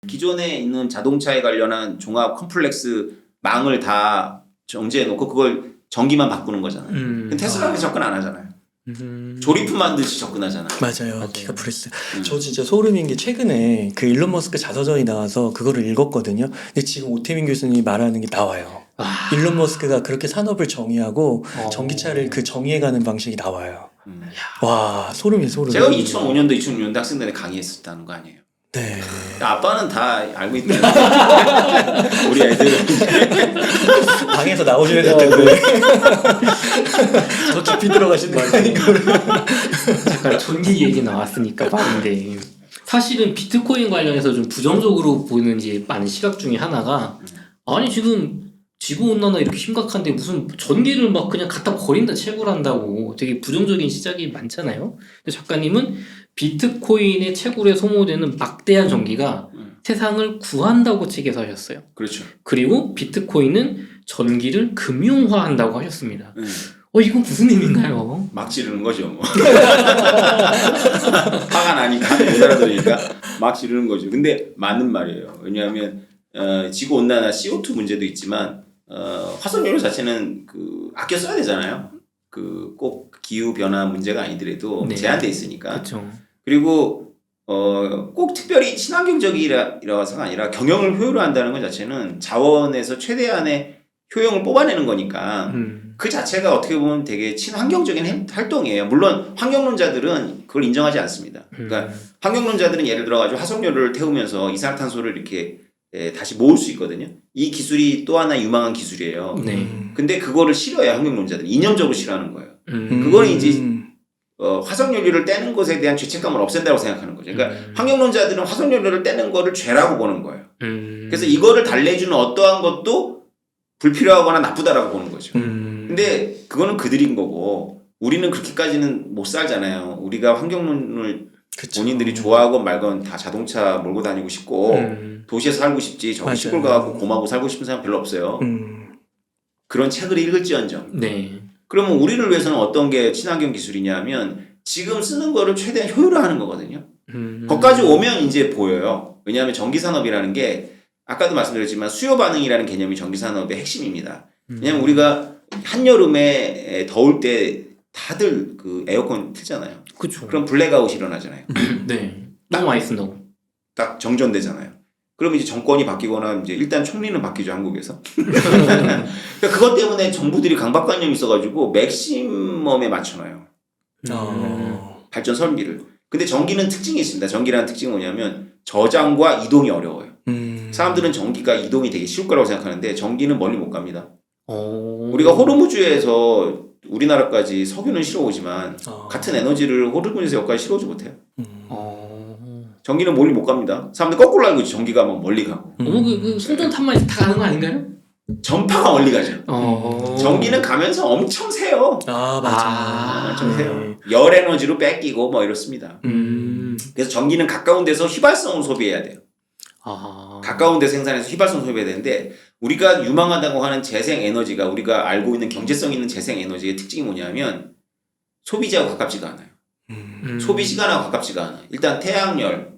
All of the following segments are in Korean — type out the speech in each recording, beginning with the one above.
기존에 있는 자동차에 관련한 종합 컴플렉스 망을 다 정지해 놓고 그걸 전기만 바꾸는 거잖아요. 근데 테슬라는 접근 안 하잖아요. 조립품 만드시 접근하잖아요. 맞아요. 기가프레스. 저 진짜 소름인 게 최근에 그 일론 머스크 자서전이 나와서 그거를 읽었거든요. 근데 지금 오태민 교수님이 말하는 게 나와요. 일론 머스크가 그렇게 산업을 정의하고 전기차를 그 정의해가는 방식이 나와요. 와, 소름이 소름. 제가 2005년도 2006년도 학생들에 강의했었다는 거 아니에요. 네. 아빠는 다 알고 있다. 우리 애들은 방에서 나오셔야 될 텐데. 더 깊이 들어가시는 이거를. 잠깐 전기 얘기 나왔으니까 말인데 사실은 비트코인 관련해서 좀 부정적으로 보이는 이제 많은 시각 중에 하나가 아니 지금 지구온난화 이렇게 심각한데 무슨 전기를 막 그냥 갖다 버린다 채굴한다고 되게 부정적인 시각이 많잖아요. 근데 작가님은 비트코인의 채굴에 소모되는 막대한 전기가 세상을 구한다고 책에서 하셨어요. 그렇죠. 그리고 비트코인은 전기를 금융화한다고 하셨습니다. 이건 무슨 의미인가요? 막 지르는 거죠. 뭐. 화가 나니까 못 알아들으니까 막 지르는 거죠. 근데 맞는 말이에요. 왜냐하면 지구 온난화 CO2 문제도 있지만 화석연료 자체는 그 아껴 써야 되잖아요. 그 꼭 기후 변화 문제가 아니더라도 네. 제한돼 있으니까. 그렇죠. 그리고 꼭 특별히 친환경적이라서가 아니라 경영을 효율화한다는 것 자체는 자원에서 최대한의 효용을 뽑아내는 거니까 그 자체가 어떻게 보면 되게 친환경적인 활동이에요. 물론 환경론자들은 그걸 인정하지 않습니다. 그러니까 환경론자들은 예를 들어 가지고 화석연료를 태우면서 이산화탄소를 이렇게 다시 모을 수 있거든요. 이 기술이 또 하나 유망한 기술이에요. 네. 근데 그거를 싫어해요. 환경론자들은 이념적으로 싫어하는 거예요. 그거는 이제 화석연료를 떼는 것에 대한 죄책감을 없앤다고 생각하는 거죠. 그러니까 환경론자들은 화석연료를 떼는 거를 죄라고 보는 거예요. 그래서 이거를 달래주는 어떠한 것도 불필요하거나 나쁘다라고 보는 거죠. 근데 그거는 그들인 거고 우리는 그렇게까지는 못 살잖아요. 우리가 환경론을 그쵸. 본인들이 좋아하건 말건 다 자동차 몰고 다니고 싶고 도시에 살고 싶지 저기 시골 가고 곰하고 살고 싶은 사람 별로 없어요. 그런 책을 읽을지언정. 네. 그러면 우리를 위해서는 어떤 게 친환경 기술이냐면 지금 쓰는 거를 최대한 효율화하는 거거든요. 거기까지 오면 이제 보여요. 왜냐하면 전기산업이라는 게 아까도 말씀드렸지만 수요 반응이라는 개념이 전기산업의 핵심입니다. 왜냐하면 우리가 한여름에 더울 때 다들 그 에어컨 틀잖아요. 그렇죠. 그럼 블랙아웃이 일어나잖아요. 네. 너무 많이 쓴다고. 딱 정전되잖아요. 그럼 이제 정권이 바뀌거나 이제 일단 총리는 바뀌죠 한국에서. 그러니까 그것 때문에 정부들이 강박관념이 있어가지고 맥시멈에 맞춰놔요. 발전 설비를. 근데 전기는 특징이 있습니다. 전기라는 특징은 뭐냐면 저장과 이동이 어려워요. 사람들은 전기가 이동이 되게 쉬울 거라고 생각하는데 전기는 멀리 못 갑니다. 우리가 호르무즈에서 우리나라까지 석유는 실어오지만 같은 에너지를 호르무즈에서 여기까지 실어오지 못해요. 전기는 멀리 못 갑니다. 사람들 거꾸로 알고 있지. 전기가 막 멀리 가고. 그 송전탑만 다 가는 거 아닌가요? 전파가 멀리 가죠. 전기는 가면서 엄청 세요. 맞아. 엄청 세요. 열 에너지로 뺏기고 뭐 이렇습니다. 그래서 전기는 가까운 데서 휘발성으로 소비해야 돼요. 가까운 데 생산해서 휘발성 소비해야 되는데 우리가 유망하다고 하는 재생 에너지가 우리가 알고 있는 경제성 있는 재생 에너지의 특징이 뭐냐면 소비자와 가깝지가 않아요. 소비 시간하고 가깝지가 않아요. 일단 태양열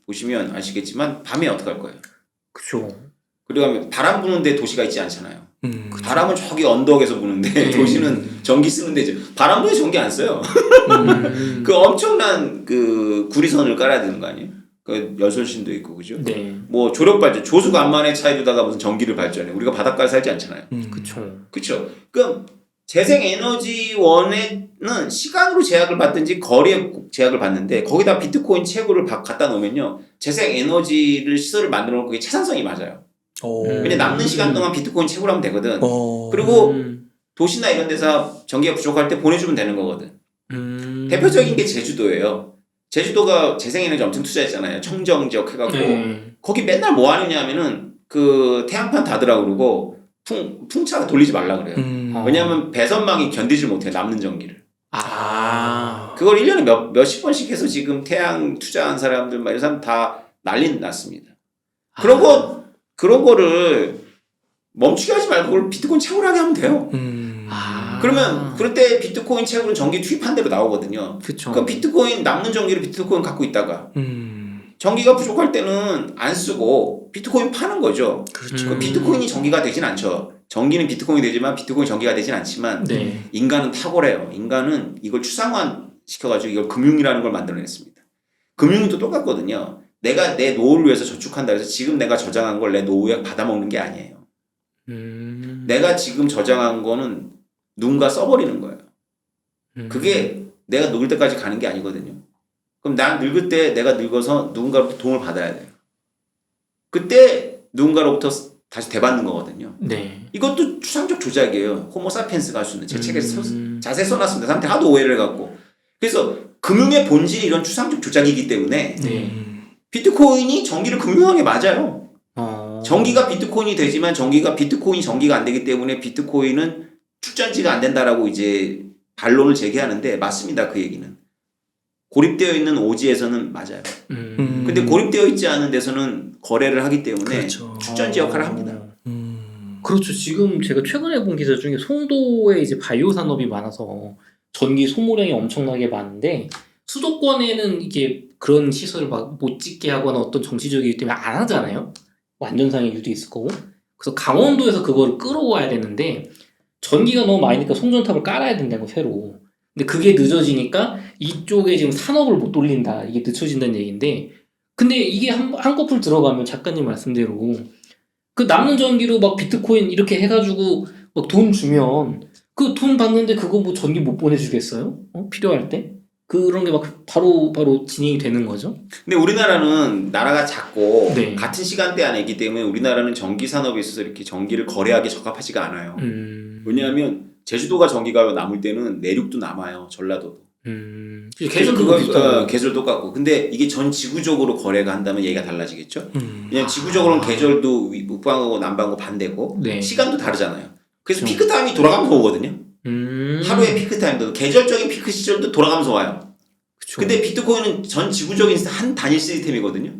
보시면 아시겠지만 밤에 어떻게 할 거예요? 그렇죠. 그리고 바람 부는데 도시가 있지 않잖아요. 바람은 저기 언덕에서 부는데 도시는 전기 쓰는 데죠. 바람 부는 전기 안 써요. 그 엄청난 그 구리선을 깔아야 되는 거 아니에요? 그 열선신도 있고 그죠? 네. 뭐 조력 발전, 조수간만의 차이로다가 무슨 전기를 발전해. 우리가 바닷가에 살지 않잖아요. 그렇죠. 그렇죠. 그럼 재생 에너지원에는 시간으로 제약을 받든지 거리에 제약을 받는데 거기다 비트코인 채굴을 갖다 놓으면요 재생 에너지를 시설을 만들어 놓고 그게 채산성이 맞아요. 왜냐 남는 시간 동안 비트코인 채굴하면 되거든. 그리고 도시나 이런 데서 전기가 부족할 때 보내주면 되는 거거든. 대표적인 게 제주도예요. 제주도가 재생에너지 엄청 투자했잖아요. 청정지역 해갖고 거기 맨날 뭐 하느냐 하면은 그 태양판 닫으라고 그러고 풍차 돌리지 말라 그래요. 왜냐하면 배선망이 견디질 못해 남는 전기를. 그걸 1년에 몇십 번씩 해서 지금 태양 투자한 사람들 막 이런 사람 다 난리 났습니다. 그런 거를 멈추게 하지 말고 그걸 비트코인 채굴하게 하면 돼요. 그러면 그럴 때 비트코인 채굴은 전기 투입한 대로 나오거든요. 그쵸. 그럼 비트코인 남는 전기를 비트코인 갖고 있다가 음. 전기가 부족할 때는 안 쓰고 비트코인 파는 거죠. 그렇죠. 그 비트코인이 전기가 되진 않죠. 전기는 비트코인이 되지만 비트코인 전기가 되진 않지만 네. 인간은 탁월해요. 인간은 이걸 추상화 시켜가지고 이걸 금융이라는 걸 만들어냈습니다. 금융도 똑같거든요. 내가 내 노후를 위해서 저축한다 해서 지금 내가 저장한 걸 내 노후에 받아먹는 게 아니에요. 내가 지금 저장한 거는 누군가 써버리는 거예요. 그게 내가 늙을 때까지 가는 게 아니거든요. 그럼 난 늙을 때 내가 늙어서 누군가로부터 도움을 받아야 돼요. 그때 누군가로부터 다시 되받는 거거든요. 네. 이것도 추상적 조작이에요. 호모사피엔스가 할 수 있는 제 책에서 자세히 써놨습니다. 사람들이 하도 오해를 해갖고. 그래서 금융의 본질이 이런 추상적 조작이기 때문에 네. 비트코인이 전기를 금융하게 맞아요. 어. 전기가 비트코인이 되지만 비트코인이 전기가 안 되기 때문에 비트코인은 축전지가 안 된다라고 이제 반론을 제기하는데 맞습니다. 그 얘기는. 고립되어 있는 오지에서는 맞아요. 근데 고립되어 있지 않은 데서는 거래를 하기 때문에 그렇죠. 축전지 역할을 합니다. 그렇죠. 지금 제가 최근에 본 기사 중에 송도에 이제 바이오 산업이 많아서 전기 소모량이 엄청나게 많은데 수도권에는 이게 그런 시설을 막 못 짓게 하거나 어떤 정치적이기 때문에 안 하잖아요. 안전상의 이유도 있을 거고. 그래서 강원도에서 그걸 끌어와야 되는데 전기가 너무 많으니까 송전탑을 깔아야 된다고 새로. 근데 그게 늦어지니까 이쪽에 지금 산업을 못 돌린다. 이게 늦춰진다는 얘기인데 근데 이게 한꺼풀 들어가면 작가님 말씀대로 그 남는 전기로 막 비트코인 이렇게 해가지고 막 돈 주면 그 돈 받는데 그거 뭐 전기 못 보내주겠어요? 필요할 때? 그런 게 막 바로 진행이 되는 거죠. 근데 우리나라는 나라가 작고 네. 같은 시간대 안에 있기 때문에 우리나라는 전기 산업에 있어서 이렇게 전기를 거래하기 적합하지가 않아요. 왜냐하면 제주도가 전기가 남을 때는 내륙도 남아요. 전라도도. 계절도 비슷하고. 계절 똑같고. 근데 이게 전 지구적으로 거래가 한다면 얘기가 달라지겠죠. 왜냐면 지구적으로는 계절도 북방하고 남방하고 반대고 네. 시간도 다르잖아요. 그래서 그렇죠. 피크 타임이 돌아가면서 오거든요. 하루의 피크 타임도 계절적인 피크 시절도 돌아가면서 와요. 그쵸. 근데 비트코인은 전 지구적인 한 단일 시스템이거든요.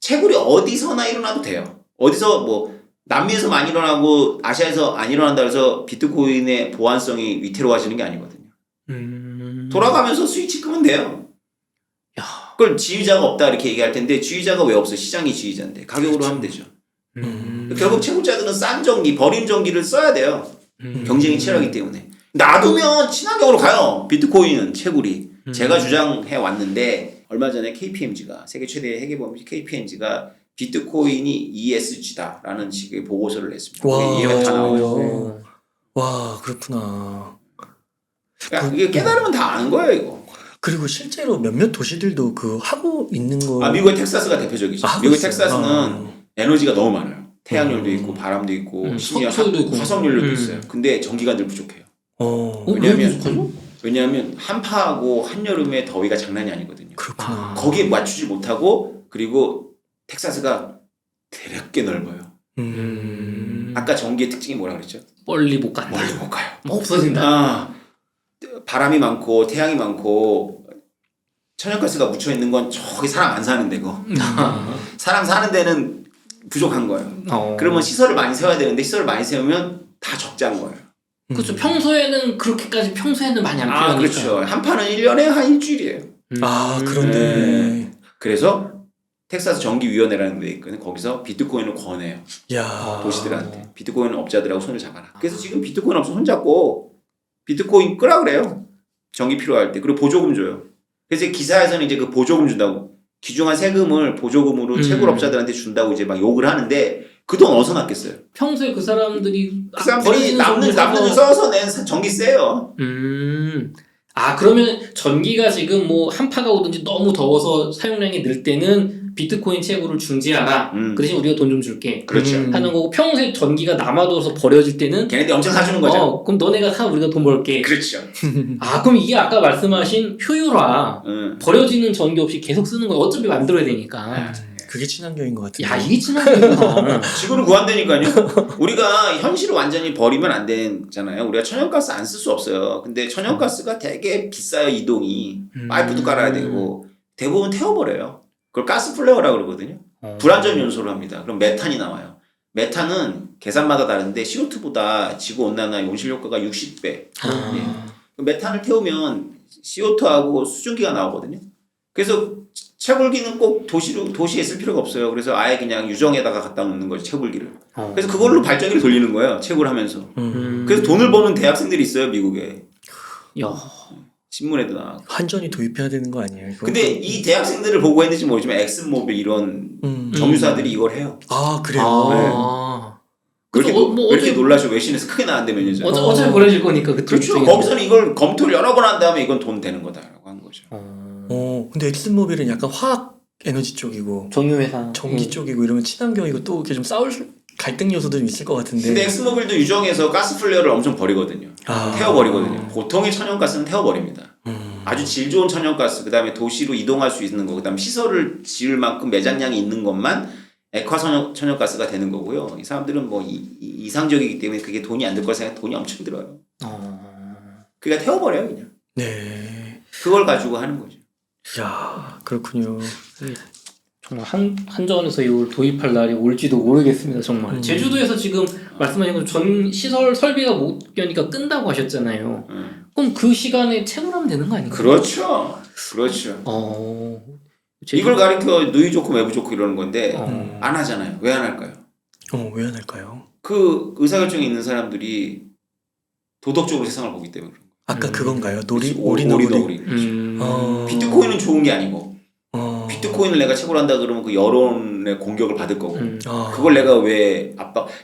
채굴이 어디서나 일어나도 돼요. 어디서 뭐 남미에서 많이 일어나고 아시아에서 안 일어난다 해서 비트코인의 보안성이 위태로워지는 게 아니거든요. 돌아가면서 스위치 끄면 돼요. 야. 그걸 지휘자가 없다 이렇게 얘기할 텐데 지휘자가 왜 없어? 시장이 지휘자인데 가격으로 하면 되죠. 결국 채굴자들은 싼 전기, 버린 전기를 써야 돼요. 경쟁이 치열하기 때문에. 놔두면 친환경으로 가요. 비트코인은 채굴이. 제가 주장해 왔는데 얼마 전에 KPMG가 세계 최대의 회계법인 KPMG가 비트코인이 ESG다라는 식의 보고서를 냈습니다. 와. 이해가 다 나와요. 와, 그렇구나. 그러니까 이게 깨달으면 다 아는 거예요, 이거. 그리고 실제로 몇몇 도시들도 그 하고 있는 거. 미국의 텍사스가 대표적이죠. 하고 미국 있어요. 텍사스는 에너지가 너무 많아요. 태양열도 있고 바람도 있고 심지어 석유도 있고. 화석연료도 있어요. 근데 전기가 늘 부족해요. 왜냐면 왜냐하면 한파하고 한여름에 더위가 장난이 아니거든요. 그렇구나. 거기에 맞추지 못하고 그리고 텍사스가 되게 넓어요. 아까 전기의 특징이 뭐라 그랬죠? 멀리 못 간다. 멀리 못 가요. 없어진다. 바람이 많고 태양이 많고 천연가스가 묻혀 있는 건 저기 사람 안 사는 데고 사람 사는 데는 부족한 거예요. 그러면 시설을 많이 세워야 되는데 시설을 많이 세우면 다 적자인 거예요. 그렇죠. 평소에는 그렇게까지 평소에는 많이 안 필요하니까. 그렇죠. 한파는 1년에 한 일주일이에요. 그런데. 그래서 텍사스 전기위원회라는 데 있거든요. 거기서 비트코인을 권해요. 야. 도시들한테. 비트코인 업자들하고 손을 잡아라. 그래서 지금 비트코인 업자 손 잡고 비트코인 끄라 그래요. 전기 필요할 때. 그리고 보조금 줘요. 그래서 기사에서는 이제 그 보조금 준다고. 귀중한 세금을 보조금으로 채굴업자들한테 준다고 이제 막 욕을 하는데 그 돈 어디서 났겠어요? 평소에 그 사람들이 그 사람들이 남는 돈 써서 낸 전기세요. 그러면 전기가 지금 뭐 한파가 오든지 너무 더워서 사용량이 늘 때는 비트코인 채굴을 중지하라. 그 대신 우리가 돈 좀 줄게. 그렇죠. 하는 거고 평소에 전기가 남아둬서 버려질 때는 걔네들이 엄청 사주는 거죠. 그럼 너네가 사 우리가 돈 벌게. 그렇죠. 그럼 이게 아까 말씀하신 효율화. 버려지는 전기 없이 계속 쓰는 거 어차피 만들어야 되니까. 그게 친환경인 것 같은데. 야, 이게 친환경이구나. 지구를 구한다니까요. 우리가 현실을 완전히 버리면 안 되잖아요. 우리가 천연가스 안 쓸 수 없어요. 근데 천연가스가 되게 비싸요, 이동이. 파이프도 깔아야 되고. 대부분 태워버려요. 그걸 가스 플레어라고 그러거든요. 불안전 요소로 합니다. 그럼 메탄이 나와요. 메탄은 계산마다 다른데 CO2보다 지구온난화 온실 효과가 60배. 아. 메탄을 태우면 CO2하고 수증기가 나오거든요. 그래서 채굴기는 꼭 도시에 쓸 필요가 없어요. 그래서 아예 그냥 유정에다가 갖다 놓는 거죠, 채굴기를. 그래서 그걸로 발전기를 돌리는 거예요, 채굴하면서. 그래서 돈을 버는 대학생들이 있어요, 미국에. 야. 신문에도 나왔고. 환전이 도입해야 되는 거 아니에요? 이거? 근데 이 대학생들을 보고 했는지 모르지만 엑슨모빌 이런 정유사들이 이걸 해요. 아 그래요. 아. 왜 이렇게, 그래서 뭐 왜 이렇게 어차피- 놀라셔? 외신에서 크게 나왔는데 몇 년 전에. 어차피 보내질 거니까 그때 그렇죠. 입장에서. 거기서는 이걸 검토를 여러 번 한 다음에 이건 돈 되는 거다라고 한 거죠. 근데 엑슨모빌은 약간 화학 에너지 쪽이고 정유회사. 전기 쪽이고 이러면 친환경이고 또 이렇게 좀 싸울 갈등 요소도 좀 있을 것 같은데. 근데 엑스모빌도 유정에서 가스 플레어를 엄청 버리거든요. 태워버리거든요. 보통의 천연가스는 태워버립니다. 아주 질 좋은 천연가스, 그 다음에 도시로 이동할 수 있는 거, 그 다음에 시설을 지을 만큼 매장량이 있는 것만 액화 천연가스가 되는 거고요. 이 사람들은 뭐 이상적이기 때문에 그게 돈이 안 들 걸 생각해 돈이 엄청 들어요. 그러니까 태워버려요, 그냥. 네. 그걸 가지고 하는 거죠. 야 그렇군요. 정말 한전에서 이걸 도입할 날이 올지도 모르겠습니다. 정말. 제주도에서 지금 말씀하신 것처럼 전 시설 설비가 못 겨니까 끈다고 하셨잖아요. 그럼 그 시간에 채굴하면 되는 거 아닌가요? 그렇죠. 그렇죠. 이걸 가리켜 누이 좋고 매부 좋고 이러는 건데 안 하잖아요. 왜 안 할까요? 왜 안 할까요? 그 의사결정이 있는 사람들이 도덕적으로 세상을 보기 때문에 그런 거예요. 아까 그건가요? 오리너구리. 비트코인은 좋은 게 아니고 비트코인을 내가 채굴한다 그러면 그 여론의 공격을 받을 거고 그걸 내가 왜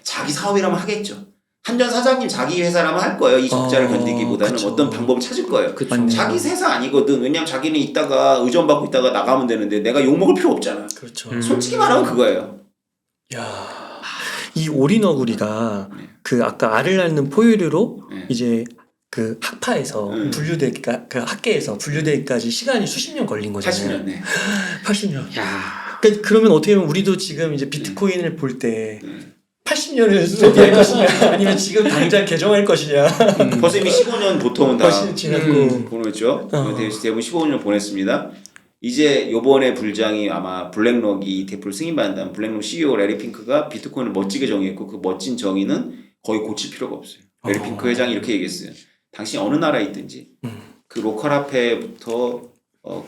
자기 사업이라면 하겠죠. 한전 사장님 자기 회사라면 할 거예요. 이 적자를 견디기보다는 그쵸. 어떤 방법을 찾을 거예요. 그쵸. 자기 회사 아니거든. 왜냐면 자기는 있다가 의존받고 있다가 나가면 되는데 내가 욕먹을 필요 없잖아. 그렇죠. 솔직히 말하면 그거예요. 야, 이 오리너구리가 네. 그 아까 알을 낳는 포유류로 네. 이제 그 학파에서 분류되기까 그 학계에서 분류되기까지 시간이 수십 년 걸린 거잖아요. 80년. 네. 80년. 야. 그러면 어떻게 보면 우리도 지금 이제 비트코인을 볼 때 네. 80년을 소비할 것이냐 아니면 지금 당장 개정할 것이냐 벌써 이미 15년 보통은 다 훨씬 지났고 보냈죠. 대부분 15년 보냈습니다. 이제 요번에 불장이 아마 블랙록이 대표를 승인받는다면 블랙록 CEO 레리 핑크가 비트코인을 멋지게 정의했고 그 멋진 정의는 거의 고칠 필요가 없어요. 레리 핑크 회장이 이렇게 얘기했어요. 당신이 어느 나라에 있든지 그 로컬 화폐부터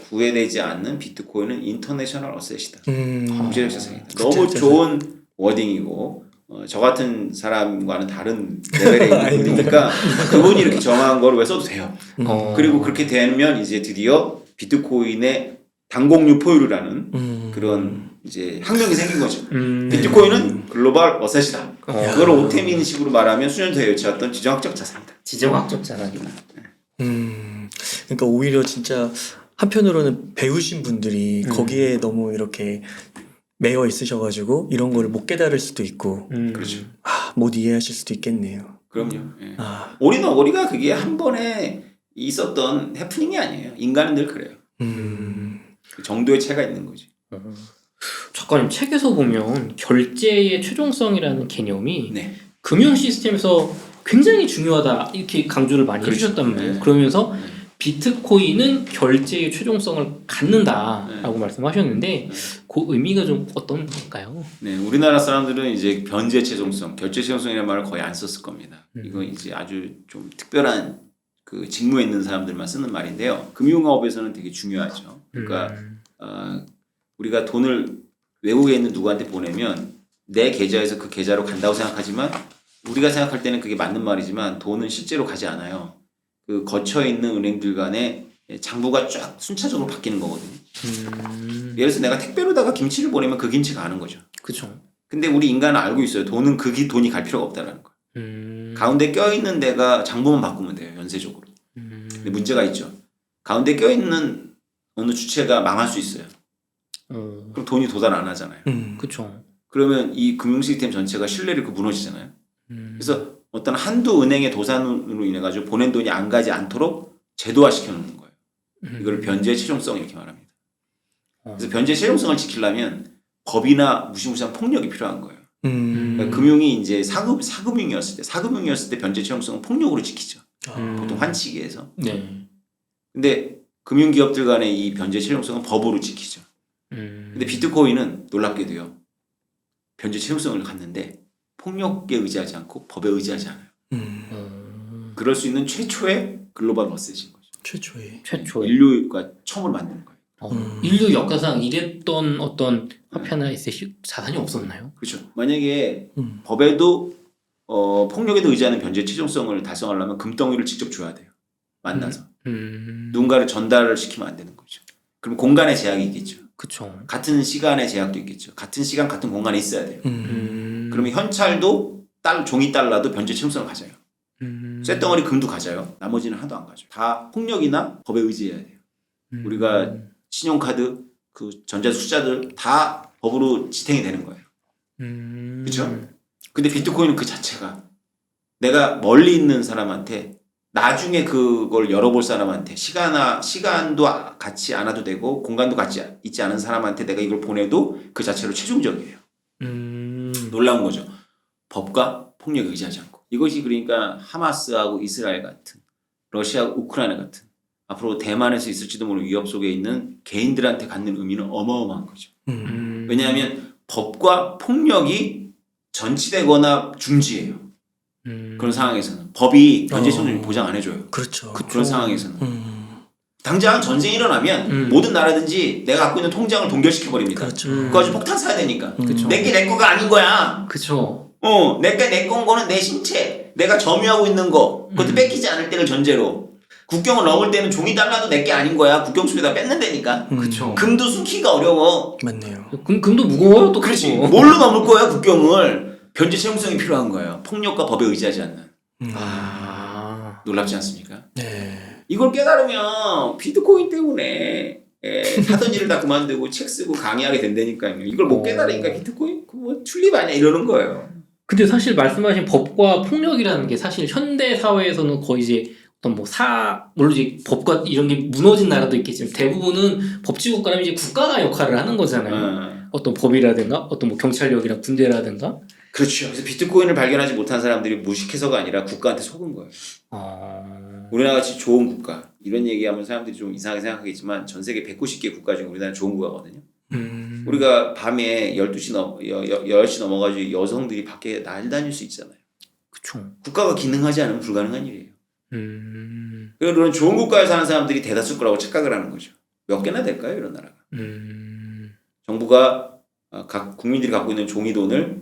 구해내지 않는 비트코인은 인터내셔널 어셋이다. 경제적 자산이다. 너무 좋은 워딩이고 저 같은 사람과는 다른 레벨의 분이니까 그분이 이렇게 정한 걸 왜 써도 돼요. 그리고 그렇게 되면 이제 드디어 비트코인의 당공유 포유류라는 그런 이제 학명이 생긴 거죠. 비트코인은 글로벌 어셋이다. 그걸 오태민식으로 말하면 수년 전에 외쳐왔던 지정학적 자산이다. 지정학적 자산이다. 그러니까 오히려 진짜 한편으로는 배우신 분들이 거기에 너무 이렇게 매여 있으셔가지고 이런 거를 못 깨달을 수도 있고 그렇죠. 못 이해하실 수도 있겠네요. 그럼요. 예. 오리너구리가 그게 한 번에 있었던 해프닝이 아니에요. 인간은 늘 그래요. 그 정도의 차이가 있는 거지. 작가님 책에서 보면 결제의 최종성이라는 개념이 네. 금융 시스템에서 굉장히 중요하다 이렇게 강조를 많이 그렇죠. 해주셨단 말이에요. 네. 그러면서 비트코인은 결제의 최종성을 갖는다라고 말씀하셨는데 그 의미가 좀 어떤 걸까요? 네, 우리나라 사람들은 이제 변제 최종성, 결제 최종성이라는 말을 거의 안 썼을 겁니다. 이건 이제 아주 좀 특별한 그 직무에 있는 사람들만 쓰는 말인데요. 금융업에서는 되게 중요하죠. 그러니까 우리가 돈을 외국에 있는 누구한테 보내면 내 계좌에서 그 계좌로 간다고 생각하지만 우리가 생각할 때는 그게 맞는 말이지만 돈은 실제로 가지 않아요. 그 거쳐 있는 은행들 간에 장부가 쫙 순차적으로 바뀌는 거거든요. 예를 들어서 내가 택배로다가 김치를 보내면 그 김치가 가는 거죠. 그렇죠. 근데 우리 인간은 알고 있어요. 돈은 돈이 갈 필요가 없다라는 거. 가운데 껴있는 데가 장부만 바꾸면 돼요. 연쇄적으로. 근데 문제가 있죠. 가운데 껴있는 어느 주체가 망할 수 있어요. 그럼 돈이 도달 안 하잖아요. 그렇죠. 그러면 이 금융 시스템 전체가 신뢰를 무너지잖아요. 그래서 어떤 한두 은행의 도산으로 인해 가지고 보낸 돈이 안 가지 않도록 제도화 시켜 놓는 거예요. 이걸 변제 최종성 이렇게 말합니다. 그래서 변제 최종성을 지키려면 법이나 무시무시한 폭력이 필요한 거예요. 그러니까 금융이 이제 사금융이었을 때 변제 최종성은 폭력으로 지키죠. 보통 환치기에서. 네. 근데 금융기업들 간의 이 변제 최종성은 법으로 지키죠. 근데 비트코인은 놀랍게도요. 변제 최종성을 갖는데 폭력에 의지하지 않고 법에 의지하지 않아요. 그럴 수 있는 최초의 글로벌 머세지인 거죠. 최초에 인류가 처음으로 만드는 거예요. 인류 역사상 이랬던 어떤 화폐나 에셋이 자산이 없었나요? 그렇죠. 만약에 법에도 폭력에도 의지하는 변제 최종성을 달성하려면 금덩이를 직접 줘야 돼요. 만나서. 누군가를 전달을 시키면 안 되는 거죠. 그럼 공간의 제약이 있겠죠. 그쵸. 같은 시간의 제약도 있겠죠. 같은 시간 같은 공간에 있어야 돼요. 그러면 현찰도 종이 달러도 변제 최종성을 가져요. 쇳덩어리 금도 가져요. 나머지는 하나도 안 가져요. 다 폭력이나 법에 의지해야 돼요. 우리가 신용카드 그 전자 숫자들 다 법으로 지탱이 되는 거예요. 그렇죠? 근데 비트코인은 그 자체가 내가 멀리 있는 사람한테 나중에 그걸 열어볼 사람한테 시간도 같이 않아도 되고 공간도 같이 있지 않은 사람한테 내가 이걸 보내도 그 자체로 최종적이에요. 놀라운 거죠. 법과 폭력에 의지하지 않고. 이것이 그러니까 하마스하고 이스라엘 같은 러시아하고 우크라이나 같은 앞으로 대만에서 있을지도 모르는 위협 속에 있는 개인들한테 갖는 의미는 어마어마한 거죠. 왜냐하면 법과 폭력이 전치되거나 중지해요. 그런 상황에서는 법이 변제 최종성을 보장 안 해줘요. 그렇죠. 그런 상황에서는 당장 전쟁이 일어나면 모든 나라든지 내가 갖고 있는 통장을 동결시켜 버립니다. 그렇죠. 그거 가지고 폭탄 사야 되니까. 그쵸. 내게 내 거가 아닌 거야. 그쵸. 내게 내 건 거는 내 신체, 내가 점유하고 있는 거, 그것도 뺏기지 않을 때를 전제로. 국경을 넘을 때는 종이 달라도 내게 아닌 거야. 국경 속에다 뺏는다니까. 그쵸. 금도 숨기가 어려워. 맞네요. 금도 무거워요, 또. 그렇지. 그거. 뭘로 넘을 거야 국경을? 변제 채용성이 필요한 거예요. 폭력과 법에 의지하지 않는. 놀랍지 않습니까? 네. 이걸 깨달으면 비트코인 때문에 하던 일을 다 그만두고 책 쓰고 강의하게 된다니까요. 이걸 못 깨달으니까 비트코인 뭐 튤립 아니야 이러는 거예요. 근데 사실 말씀하신 법과 폭력이라는 게 사실 현대 사회에서는 거의 이제 어떤 물론 이제 법과 이런 게 무너진 나라도 있겠지만 대부분은 법치국가라면 이제 국가가 역할을 하는 거잖아요. 어떤 법이라든가 어떤 뭐 경찰력이나 군대라든가. 그렇죠. 그래서 비트코인을 발견하지 못한 사람들이 무식해서가 아니라 국가한테 속은 거예요. 우리나라 같이 좋은 국가 이런 얘기하면 사람들이 좀 이상하게 생각하겠지만 전 세계 190개 국가 중에 우리나라는 좋은 국가거든요. 우리가 밤에 10시 넘어가지고 여성들이 밖에 날다닐 수 있잖아요. 그쵸. 국가가 기능하지 않으면 불가능한 일이에요. 그런 좋은 국가에 사는 사람들이 대다수일 거라고 착각을 하는 거죠. 몇 개나 될까요 이런 나라가. 정부가 각 국민들이 갖고 있는 종이돈을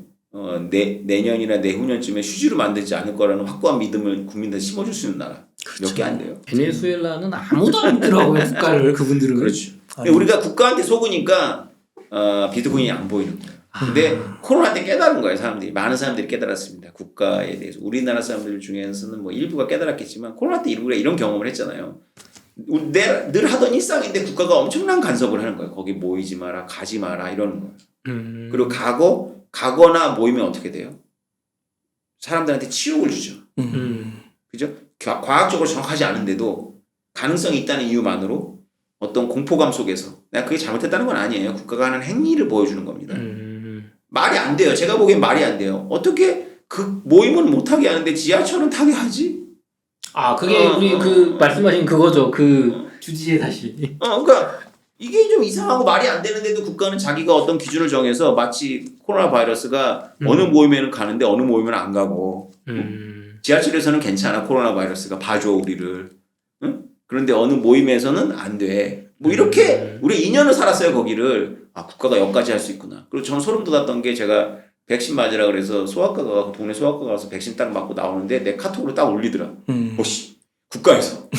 내년이나 내후년쯤에 휴지로 만들지 않을 거라는 확고한 믿음을 국민들한테 심어줄 수 있는 나라 몇 개 안 돼요. 베네수엘라는 아무도 안 믿더라고요 국가를 그분들은. 그렇죠. 근데 우리가 국가한테 속으니까 비트코인이 안 보이는 거예요. 근데 코로나 때 깨달은 거예요 사람들이. 많은 사람들이 깨달았습니다. 국가에 대해서. 우리나라 사람들 중에서는 뭐 일부가 깨달았겠지만 코로나 때 우리가 이런 경험을 했잖아요. 늘 하던 일상인데 국가가 엄청난 간섭을 하는 거예요. 거기 모이지 마라 가지 마라 이러는 거예요. 그리고 가거나 모이면 어떻게 돼요? 사람들한테 치욕을 주죠. 그죠? 과학적으로 정확하지 않은데도 가능성이 있다는 이유만으로 어떤 공포감 속에서 내가 그게 잘못했다는 건 아니에요. 국가가 하는 행위를 보여주는 겁니다. 말이 안 돼요. 제가 보기엔 말이 안 돼요. 어떻게 그 모임은 못하게 하는데 지하철은 타게 하지? 그게 우리 그 말씀하신 그거죠. 그 주지의 사실. 그러니까 이게 좀 이상하고 말이 안 되는데도 국가는 자기가 어떤 기준을 정해서 마치 코로나 바이러스가 어느 모임에는 가는데 어느 모임에는 안 가고 지하철에서는 괜찮아 코로나 바이러스가 봐줘 우리를. 응? 그런데 어느 모임에서는 안 돼. 뭐 이렇게 우리 2년을 살았어요 거기를. 국가가 여기까지 할 수 있구나. 그리고 저는 소름 돋았던 게 제가 백신 맞으라 그래서 소아과가 동네 소아과 가서 백신 딱 맞고 나오는데 내 카톡으로 딱 올리더라. 씨 국가에서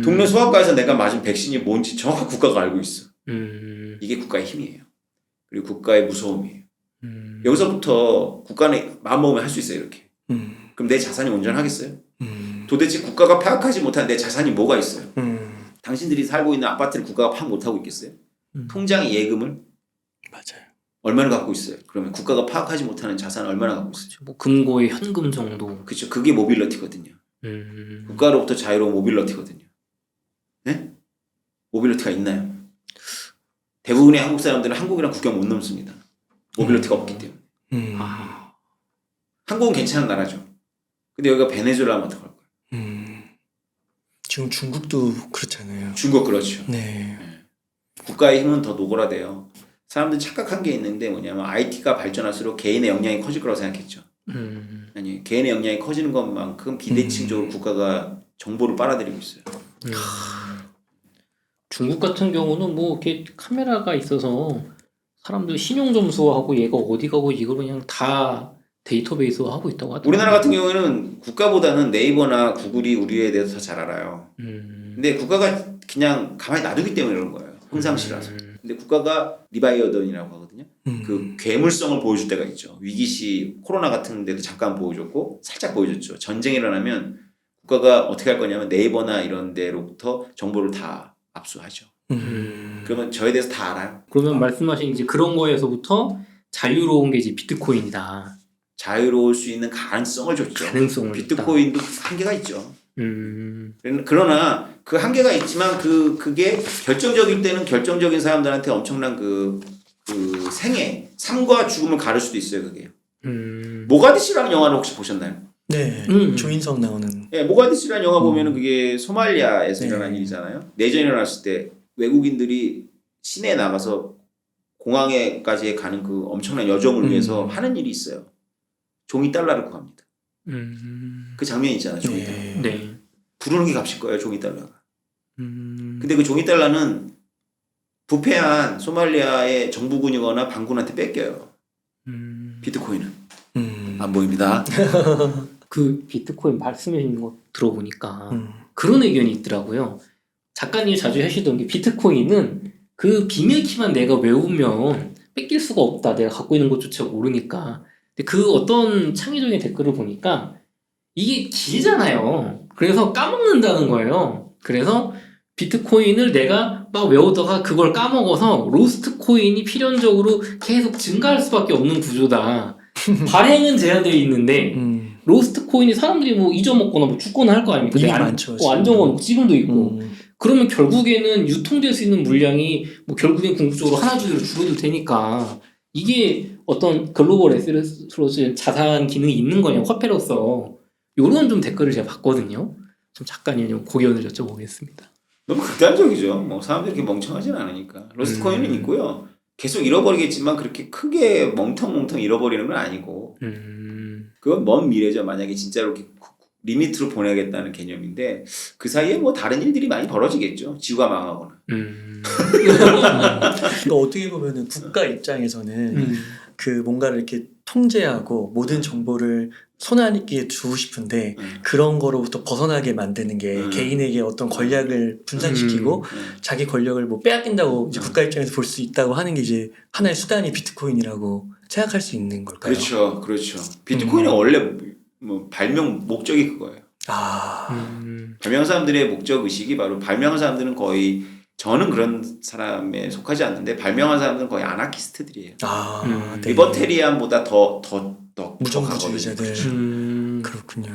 동네 소아과에서 내가 맞은 백신이 뭔지 정확하게 국가가 알고 있어. 이게 국가의 힘이에요. 그리고 국가의 무서움이에요. 여기서부터 국가는 마음먹으면 할 수 있어요 이렇게. 그럼 내 자산이 온전하겠어요? 도대체 국가가 파악하지 못한 내 자산이 뭐가 있어요? 당신들이 살고 있는 아파트를 국가가 파악 못하고 있겠어요? 통장의 예금을 맞아요. 얼마나 갖고 있어요? 그러면 국가가 파악하지 못하는 자산을 얼마나 갖고 있어요? 뭐 금고의 현금 정도. 그렇죠. 그게 모빌리티거든요. 국가로부터 자유로운 모빌리티거든요. 네? 모빌리티가 있나요? 대부분의 한국 사람들은 한국이랑 국경 못 넘습니다. 모빌리티가 없기 때문에. 한국은 괜찮은 나라죠. 근데 여기가 베네수엘라면 어떡할 거예요? 지금 중국도 그렇잖아요. 중국 그렇죠. 네. 국가의 힘은 더 노골화돼요. 사람들이 착각한 게 있는데 뭐냐면 IT가 발전할수록 개인의 역량이 커질 거라고 생각했죠. 아니 개인의 역량이 커지는 것만큼 비대칭적으로 국가가 정보를 빨아들이고 있어요. 중국 같은 경우는 뭐 이렇게 카메라가 있어서 사람들 신용 점수하고 얘가 어디 가고 이걸 그냥 다 데이터베이스로 하고 있다고 하더라고요. 우리나라 같은 경우에는 국가보다는 네이버나 구글이 우리에 대해서 더 잘 알아요. 근데 국가가 그냥 가만히 놔두기 때문에 그런 거예요. 평상시라서. 근데 국가가 리바이어던이라고 하거든요. 그 괴물성을 보여줄 때가 있죠. 위기시 코로나 같은 데도 잠깐 보여줬고 살짝 보여줬죠. 전쟁이 일어나면 국가가 어떻게 할 거냐면 네이버나 이런 데로부터 정보를 다 압수하죠. 그러면 저에 대해서 다 알아요. 그러면 말씀하신 이제 그런 거에서부터 자유로운 게 이제 비트코인이다. 자유로울 수 있는 가능성을 줬죠. 가능성을 비트코인도 한계가 있죠. 음. 그러나 그 한계가 있지만 그게 결정적일 때는 결정적인 사람들한테 엄청난 그 생애, 삶과 죽음을 가를 수도 있어요. 그게. 모가디슈라는 영화를 혹시 보셨나요? 네. 조인성 나오는. 네, 모가디슈라는 영화 보면은 그게 소말리아에서 일어난 일이잖아요. 내전이 일어났을 때 외국인들이 시내에 나가서 공항에까지 가는 그 엄청난 여정을 위해서 하는 일이 있어요. 종이 달러를 구합니다. 그 장면이 있잖아요. 종이 달러. 네. 부르는 게 값일 거예요. 종이 달러가. 근데 그 종이 달러는 부패한 소말리아의 정부군이거나 반군한테 뺏겨요. 비트코인은 안 보입니다. 그 비트코인 말씀해주신 거 들어보니까 그런 의견이 있더라고요. 작가님이 자주 하시던 게 비트코인은 그 비밀키만 내가 외우면 뺏길 수가 없다. 내가 갖고 있는 것조차 모르니까. 근데 그 어떤 창의적인 댓글을 보니까 이게 길잖아요. 그래서 까먹는다는 거예요. 그래서 비트코인을 내가 막 외우다가 그걸 까먹어서 로스트 코인이 필연적으로 계속 증가할 수밖에 없는 구조다. 발행은 제한되어 있는데 로스트 코인이 사람들이 뭐 잊어먹거나 뭐 죽거나 할 거 아닙니까? 이미 많죠. 안정원 지금도 있고. 그러면 결국에는 유통될 수 있는 물량이 뭐 결국엔 궁극적으로 하나 둘로 줄어들 테니까 이게 어떤 글로벌 에셋으로서 자산 기능이 있는 거냐 화폐로서 요런 좀 댓글을 제가 봤거든요. 좀 작가님 좀 고견을 여쭤보겠습니다. 너무 극단적이죠. 뭐 사람들이 이렇게 멍청하진 않으니까. 로스트코인은 있고요. 계속 잃어버리겠지만 그렇게 크게 멍텅 잃어버리는 건 아니고 그건 먼 미래죠. 만약에 진짜로 이렇게 리미트로 보내겠다는 개념인데 그 사이에 뭐 다른 일들이 많이 벌어지겠죠. 지구가 망하거나. 그러니까 어떻게 보면은 국가 입장에서는 그 뭔가를 이렇게 통제하고 모든 정보를 손안에 두고 싶은데 그런 거로부터 벗어나게 만드는 게 개인에게 어떤 권력을 분산시키고 자기 권력을 뭐 빼앗긴다고 이제 국가 입장에서 볼 수 있다고 하는 게 이제 하나의 수단이 비트코인이라고 생각할 수 있는 걸까요? 그렇죠. 비트코인은 원래 뭐 발명 목적이 그거예요. 발명한 사람들의 목적 의식이 바로 발명한 사람들은 거의 저는 그런 사람에 속하지 않는데 발명한 사람들은 거의 아나키스트들이에요. 네. 리버테리안보다 더 무정부주의자들. 그렇군요.